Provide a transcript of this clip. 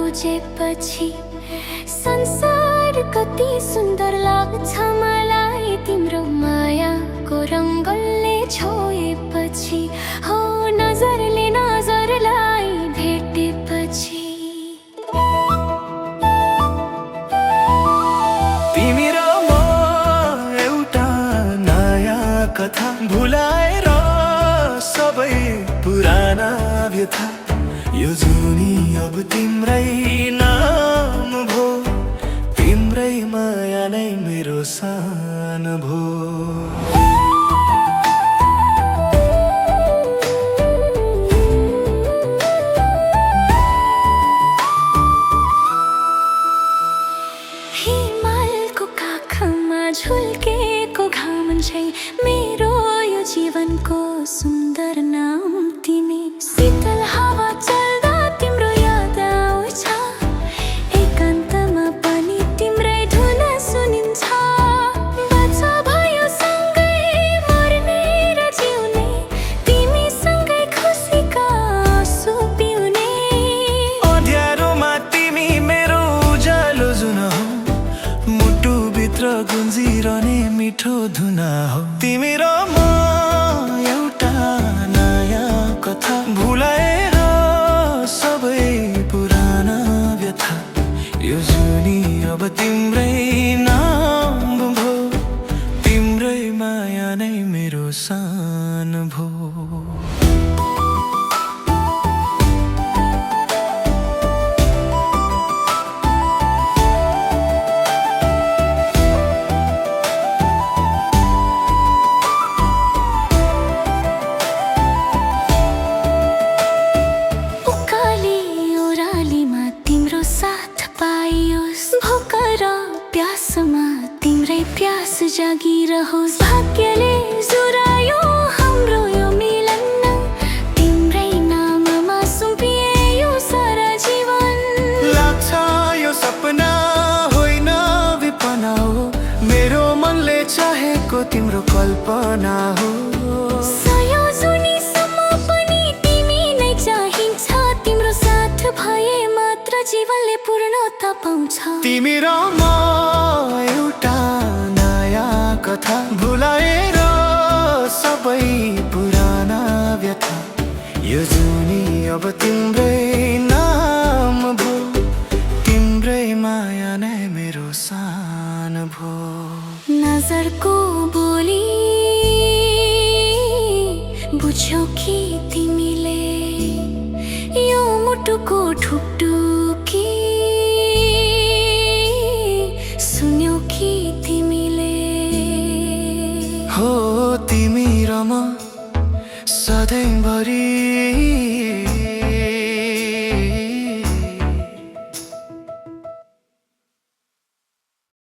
रोजेपछि संसार कति सुन्दर लाग्छ मलाई। तिम्रो मायाको रङ्गले छोएपछि, हो नजरले नजरलाई भेटेपछि। तिमी र म एउटा नयाँ कथा भुलाएर सबै पुराना व्यथा। यो जुनी अब तिम्रै नाम भो, तिम्रै माया नै मेरो सान भो। हिमालको काखमा झुल्केको घाम झै मेरो यो जीवनको सुन्दर नाम तिमी। शीतल हावा चल्दा तिम्रो याद आउँछ, एकान्तमा पनि तिम्रै धुन सुनिन्छ। बाचा भयो सँगै मर्ने र जिउने, तिमीसँगै खुसीका आँसु पिउने। अँध्यारोमा तिमी मेरो उज्यालो जुन हो, मुटुभित्र गुन्जिरहने मिठो धुन हो। तिमी र म एउटा नयाँ कथा भुलाएर सबै पुराना व्यथा। यो जुनी अब तिम्रै नाम भो, तिम्रै माया नै मेरो सान भो। प्यासमा तिम्रै प्यास जागिरहोस्। भाग्यले जुरायो हाम्रो यो मिलन, तिम्रै नाममा सुम्पिए यो सारा जीवन। लाग्छ यो सपना होइन विपना हो, मेरो मनले चाहेको तिम्रो कल्पना हो। सयौं जुनीसम्म पनि तिमी नै चाहिन्छ, तिम्रो साथ भए मात्र जीवनले पूर्णता पाउँछ। तिमी र म एउटा नयाँ कथा भुलाएर सबै पुराना व्यथा। यो जुनी अब तिम्रै नाम भो, तिम्रै माया नै मेरो सान भो। नजरको बोली बुझ्यौ कि तिमीले, यो मुटुको ठुकठुकी सुन्यौ कि तिमीले। हो तिमी र म सधैँभरि